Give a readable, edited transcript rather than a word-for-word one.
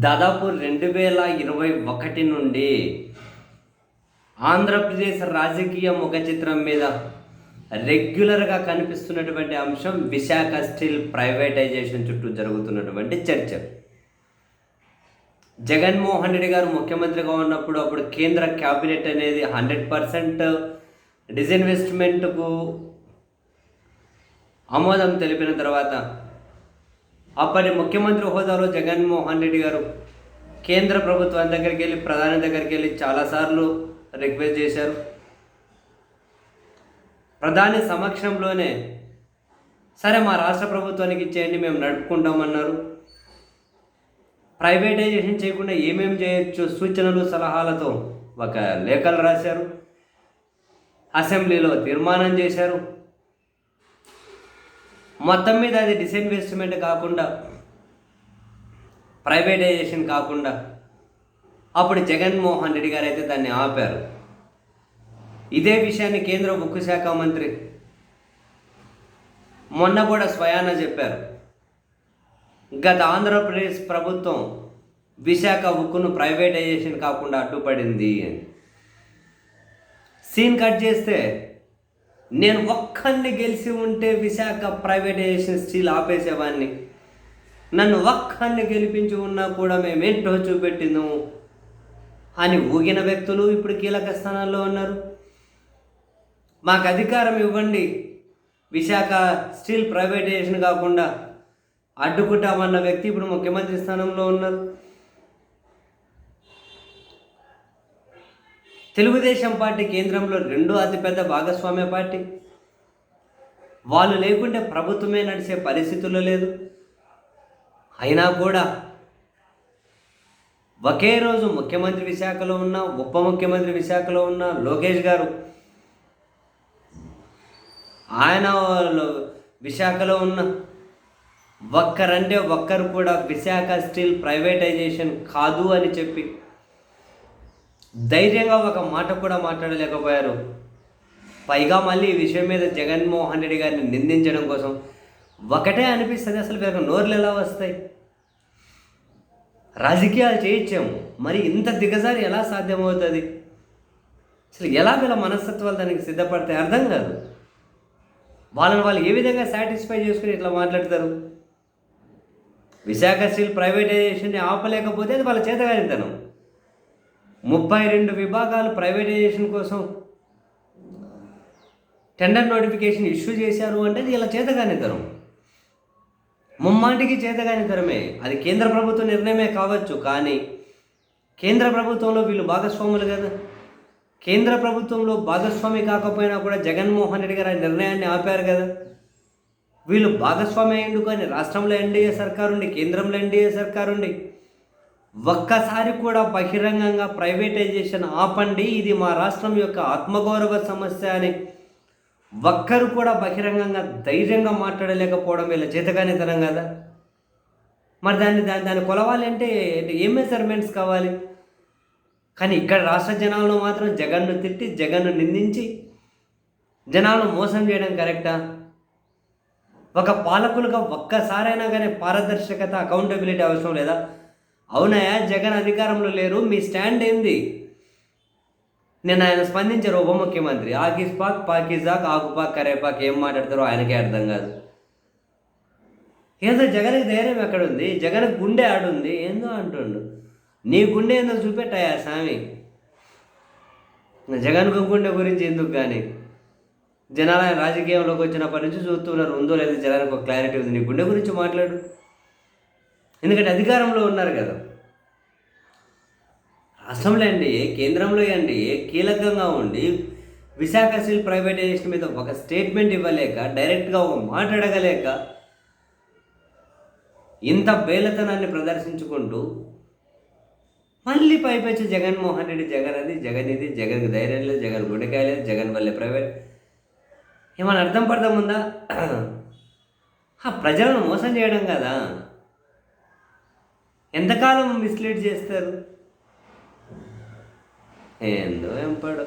దాదాపు 2021 నుండి ఆంధ్రప్రదేశ్ రాజకీయ ముఖ చిత్రం మీద రెగ్యులర్గా కనిపిస్తున్నటువంటి అంశం విశాఖ స్టీల్ ప్రైవేటైజేషన్ చుట్టూ జరుగుతున్నటువంటి చర్చ. జగన్మోహన్ రెడ్డి గారు ముఖ్యమంత్రిగా ఉన్నప్పుడు అప్పుడు కేంద్ర క్యాబినెట్ అనేది 100% డిజిన్వెస్ట్మెంట్కు ఆమోదం తెలిపిన తర్వాత అప్పటి ముఖ్యమంత్రి హోదాలో జగన్మోహన్ రెడ్డి గారు కేంద్ర ప్రభుత్వం దగ్గరికి వెళ్ళి ప్రధాని దగ్గరికి వెళ్ళి చాలాసార్లు రిక్వెస్ట్ చేశారు. ప్రధాని సమక్షంలోనే సరే మా రాష్ట్ర ప్రభుత్వానికి ఇచ్చేయండి, మేము నడుపుకుంటామన్నారు. ప్రైవేటైజేషన్ చేయకుండా ఏమేమి చేయొచ్చు సూచనలు సలహాలతో ఒక లేఖలు రాశారు, అసెంబ్లీలో తీర్మానం చేశారు. మొత్తం మీద అది డిస్ఇన్వెస్ట్మెంట్ కాకుండా, ప్రైవేటైజేషన్ కాకుండా అప్పుడు జగన్మోహన్ రెడ్డి గారు అయితే దాన్ని ఆపారు. ఇదే విషయాన్ని కేంద్ర ఉక్కు శాఖ మంత్రి మొన్న కూడా స్వయాన చెప్పారు. గత ఆంధ్రప్రదేశ్ ప్రభుత్వం విశాఖ ఉక్కును ప్రైవేటైజేషన్ కాకుండా అడ్డుపడింది అని. సీన్ కట్ చేస్తే నేను ఒక్కడిని గెలిచి ఉంటే విశాఖ ప్రైవేటైజేషన్ స్టీల్ ఆపేసేవాడిని, నన్ను ఒక్కడిని గెలిపించి ఉన్నా కూడా మేమేంటో చూపెట్టిందాము అని ఊగిన వ్యక్తులు ఇప్పుడు కీలక స్థానాల్లో ఉన్నారు. మాకు అధికారం ఇవ్వండి, విశాఖ స్టీల్ ప్రైవేటైజేషన్ కాకుండా అడ్డుకుంటామన్న వ్యక్తి ఇప్పుడు ముఖ్యమంత్రి స్థానంలో ఉన్నారు. తెలుగుదేశం పార్టీ కేంద్రంలో రెండో అతిపెద్ద భాగస్వామ్య పార్టీ. వాళ్ళు లేకుంటే ప్రభుత్వమే నడిచే పరిస్థితుల్లో లేదు. అయినా కూడా ఒకే రోజు ముఖ్యమంత్రి విశాఖలో ఉన్న, ఉప ముఖ్యమంత్రి విశాఖలో ఉన్న లోకేష్ గారు ఆయన విశాఖలో ఉన్న ఒక్కరంటే ఒక్కరు కూడా విశాఖ స్టీల్ ప్రైవేటైజేషన్ కాదు అని చెప్పి ధైర్యంగా ఒక మాట కూడా మాట్లాడలేకపోయారు. పైగా మళ్ళీ ఈ విషయం మీద జగన్మోహన్ రెడ్డి గారిని నిందించడం కోసం ఒకటే అనిపిస్తుంది, అసలు వీళ్ళకి నోర్లు ఎలా వస్తాయి? రాజకీయాలు చేయించాము, మరి ఇంత దిగజారి ఎలా సాధ్యమవుతుంది? అసలు ఎలా వీళ్ళ మనస్తత్వాలు దానికి సిద్ధపడతాయి అర్థం కాదు. వాళ్ళని వాళ్ళు ఏ విధంగా సాటిస్ఫై చేసుకుని ఇట్లా మాట్లాడతారు? విశాఖ స్టీల్ ప్రైవేటైజేషన్ని ఆపలేకపోతే అది వాళ్ళ చేతగానితనం. 32 విభాగాలు ప్రైవేటైజేషన్ కోసం టెండర్ నోటిఫికేషన్ ఇష్యూ చేశారు అంటే అది ఇలా చేతగానితనం, ముమ్మాటికి చేతగానితనమే. అది కేంద్ర ప్రభుత్వ నిర్ణయమే కావచ్చు, కానీ కేంద్ర ప్రభుత్వంలో వీళ్ళు భాగస్వాములు కదా. కేంద్ర ప్రభుత్వంలో భాగస్వామి కాకపోయినా కూడా జగన్మోహన్ రెడ్డి గారు ఆ నిర్ణయాన్ని ఆపారు కదా. వీళ్ళు భాగస్వామి అయ్యిండు కానీ రాష్ట్రంలో ఎన్డీఏ సర్కారు ఉండి, కేంద్రంలో ఎన్డీఏ సర్కారు ఉండి ఒక్కసారి కూడా బహిరంగంగా ప్రైవేటైజేషన్ ఆపండి, ఇది మా రాష్ట్రం యొక్క ఆత్మగౌరవ సమస్య అని ఒక్కరు కూడా బహిరంగంగా ధైర్యంగా మాట్లాడలేకపోవడం వీళ్ళ చేతగానితనం కదా. మరి దాన్ని కొలవాలి అంటే ఏం మెజర్మెంట్స్ కావాలి? కానీ ఇక్కడ రాష్ట్ర జనాలను మాత్రం జగన్ను తిట్టి, జగన్ను నిందించి జనాలను మోసం చేయడం కరెక్టా? ఒక పాలకులుగా ఒక్కసారైనా కానీ పారదర్శకత, అకౌంటబిలిటీ అవసరం లేదా? అవునాయా, జగన్ అధికారంలో లేరు, మీ స్టాండ్ ఏంది? నేను ఆయన స్పందించారు ఉప ముఖ్యమంత్రి. ఆకిస్ పాక్, పాకిజాక్, ఆకుపాక్, కరేపాక్ ఏం మాట్లాడతారో ఆయనకే అర్థం కాదు. ఏదో జగన్కి ధైర్యం ఎక్కడుంది? జగన్ గుండె ఆడుంది ఏందో అంటుండు. నీ గుండె ఏందో చూపెట్టాయా స్వామి. జగన్ గుండె గురించి ఎందుకు కానీ, జనాలు ఆయన రాజకీయంలోకి వచ్చినప్పటి నుంచి చూస్తున్నారు, ఉందో లేదో జనానికి ఒక క్లారిటీ ఉంది. నీ గుండె గురించి మాట్లాడు, ఎందుకంటే అధికారంలో ఉన్నారు కదా. రాష్ట్రంలో అండి, కేంద్రంలో అండి కీలకంగా ఉండి విశాఖ స్టీల్ ప్రైవేటైజేషన్ మీద ఒక స్టేట్మెంట్ ఇవ్వలేక, డైరెక్ట్గా ఒక మాట అడగలేక ఇంత బేలతనాన్ని ప్రదర్శించుకుంటూ మళ్ళీ పైపెచ్చి జగన్మోహన్ రెడ్డి జగన్ అది, జగన్ ఇది, జగన్కి ధైర్యం లేదు, జగన్ గుండెకాయ లేదు, జగన్ వల్లే ప్రైవేట్. ఏమైనా అర్థం పడతాం ఉందా? ప్రజలను మోసం చేయడం కదా. ఎంతకాలం మిస్లీడ్ చేస్తారు? ఏందో ఏం పడో.